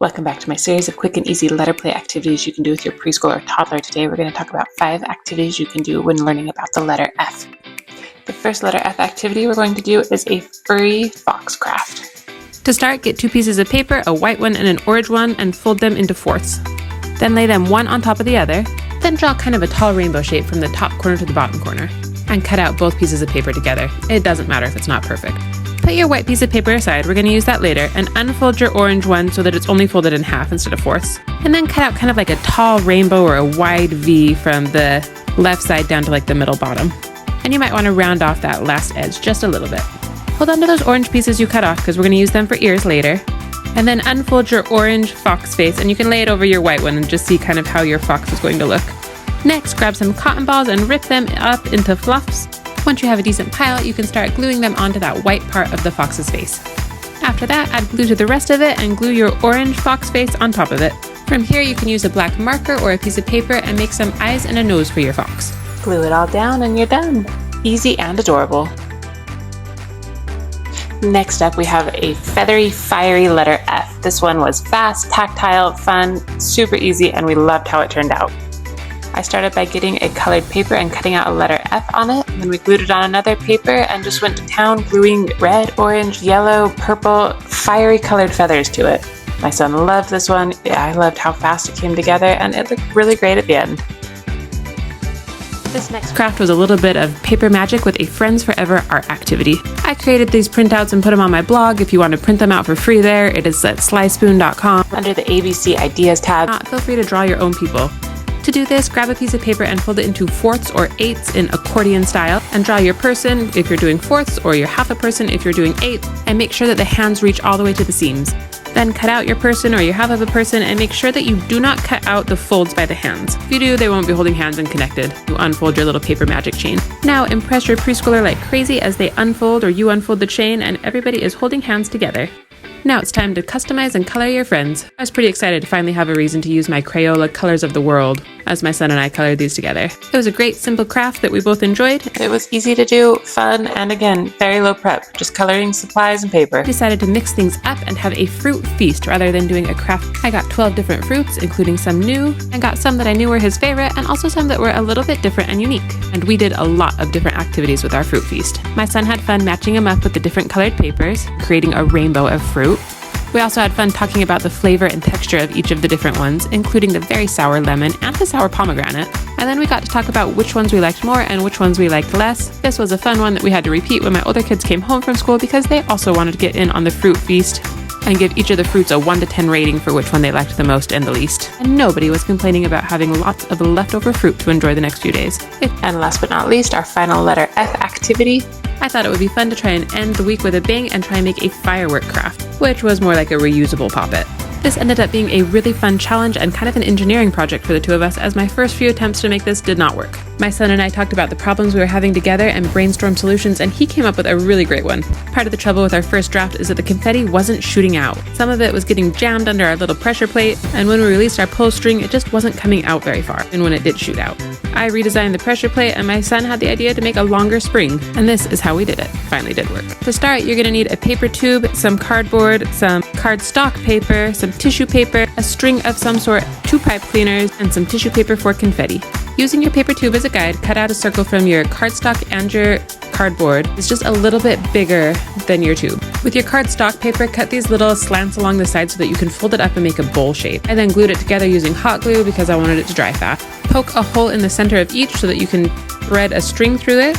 Welcome back to my series of quick and easy letter play activities you can do with your preschool or toddler. Today we're going to talk about 5 activities you can do when learning about the letter F. The first letter F activity we're going to do is a furry fox craft. To start, get 2 pieces of paper, a white one and an orange one, and fold them into fourths. Then lay them one on top of the other. Then draw kind of a tall rainbow shape from the top corner to the bottom corner. And cut out both pieces of paper together. It doesn't matter if it's not perfect. Put your white piece of paper aside, we're going to use that later, and unfold your orange one so that it's only folded in half instead of fourths. And then cut out kind of like a tall rainbow or a wide V from the left side down to like the middle bottom. And you might want to round off that last edge just a little bit. Hold on to those orange pieces you cut off because we're going to use them for ears later. And then unfold your orange fox face, and you can lay it over your white one and just see kind of how your fox is going to look. Next, grab some cotton balls and rip them up into fluffs. Once you have a decent pile, you can start gluing them onto that white part of the fox's face. After that, add glue to the rest of it and glue your orange fox face on top of it. From here, you can use a black marker or a piece of paper and make some eyes and a nose for your fox. Glue it all down and you're done. Easy and adorable. Next up, we have a feathery, fiery letter F. This one was fast, tactile, fun, super easy, and we loved how it turned out. I started by getting a colored paper and cutting out a letter F on it. Then we glued it on another paper and just went to town gluing red, orange, yellow, purple, fiery colored feathers to it. My son loved this one. Yeah, I loved how fast it came together, and it looked really great at the end. This next craft was a little bit of paper magic with a Friends Forever art activity. I created these printouts and put them on my blog. If you want to print them out for free there, it is at slyspoon.com. Under the ABC Ideas tab, Feel free to draw your own people. To do this, grab a piece of paper and fold it into fourths or eighths in accordion style, and draw your person if you're doing fourths, or your half a person if you're doing eighths, and make sure that the hands reach all the way to the seams. Then cut out your person or your half of a person and make sure that you do not cut out the folds by the hands. If you do, they won't be holding hands and connected. You unfold your little paper magic chain. Now impress your preschooler like crazy as they unfold or you unfold the chain and everybody is holding hands together. Now it's time to customize and color your friends. I was pretty excited to finally have a reason to use my Crayola Colors of the World as my son and I colored these together. It was a great simple craft that we both enjoyed. It was easy to do, fun, and again, very low prep, just coloring supplies and paper. I decided to mix things up and have a fruit feast rather than doing a craft. I got 12 different fruits, including some new, and got some that I knew were his favorite, and also some that were a little bit different and unique. And we did a lot of different activities with our fruit feast. My son had fun matching them up with the different colored papers, creating a rainbow of fruit. We also had fun talking about the flavor and texture of each of the different ones, including the very sour lemon and the sour pomegranate. And then we got to talk about which ones we liked more and which ones we liked less. This was a fun one that we had to repeat when my older kids came home from school because they also wanted to get in on the fruit feast and give each of the fruits a 1 to 10 rating for which one they liked the most and the least. And nobody was complaining about having lots of leftover fruit to enjoy the next few days. And last but not least, our final letter F activity. I thought it would be fun to try and end the week with a bang and try and make a firework craft, which was more like a reusable poppet. This ended up being a really fun challenge and kind of an engineering project for the two of us, as my first few attempts to make this did not work. My son and I talked about the problems we were having together and brainstormed solutions, and he came up with a really great one. Part of the trouble with our first draft is that the confetti wasn't shooting out. Some of it was getting jammed under our little pressure plate, and when we released our pull string, it just wasn't coming out very far, and when it did shoot out. I redesigned the pressure plate, and my son had the idea to make a longer spring, and this is how we did it. Finally did work. To start, you're going to need a paper tube, some cardboard, some cardstock paper, some tissue paper, a string of some sort, 2 pipe cleaners, and some tissue paper for confetti. Using your paper tube as a guide, cut out a circle from your cardstock and your cardboard. It's just a little bit bigger than your tube. With your cardstock paper, cut these little slants along the side so that you can fold it up and make a bowl shape. I then glued it together using hot glue because I wanted it to dry fast. Poke a hole in the center of each so that you can thread a string through it.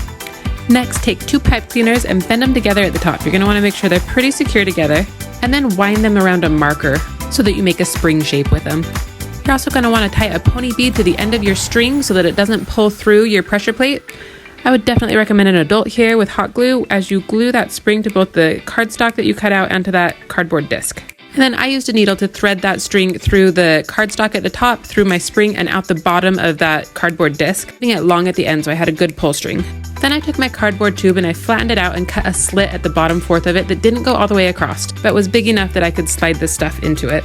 Next, take 2 pipe cleaners and bend them together at the top. You're going to want to make sure they're pretty secure together, and then wind them around a marker so that you make a spring shape with them. You're also going to want to tie a pony bead to the end of your string so that it doesn't pull through your pressure plate. I would definitely recommend an adult here with hot glue as you glue that spring to both the cardstock that you cut out and to that cardboard disc. And then I used a needle to thread that string through the cardstock at the top, through my spring, and out the bottom of that cardboard disc, making it long at the end so I had a good pull string. Then I took my cardboard tube and I flattened it out and cut a slit at the bottom fourth of it that didn't go all the way across, but was big enough that I could slide this stuff into it.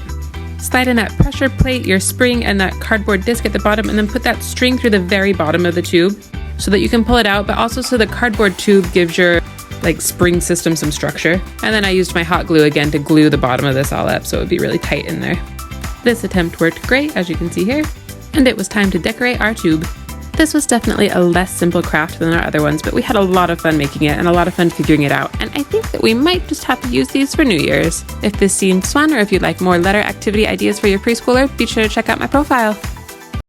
Slide in that pressure plate, your spring, and that cardboard disc at the bottom, and then put that string through the very bottom of the tube so that you can pull it out, but also so the cardboard tube gives your like spring system some structure. And then I used my hot glue again to glue the bottom of this all up so it would be really tight in there. This attempt worked great, as you can see here. And it was time to decorate our tube. This was definitely a less simple craft than our other ones, but we had a lot of fun making it and a lot of fun figuring it out, and I think that we might just have to use these for New Year's. If this seems fun, or if you'd like more letter activity ideas for your preschooler, be sure to check out my profile.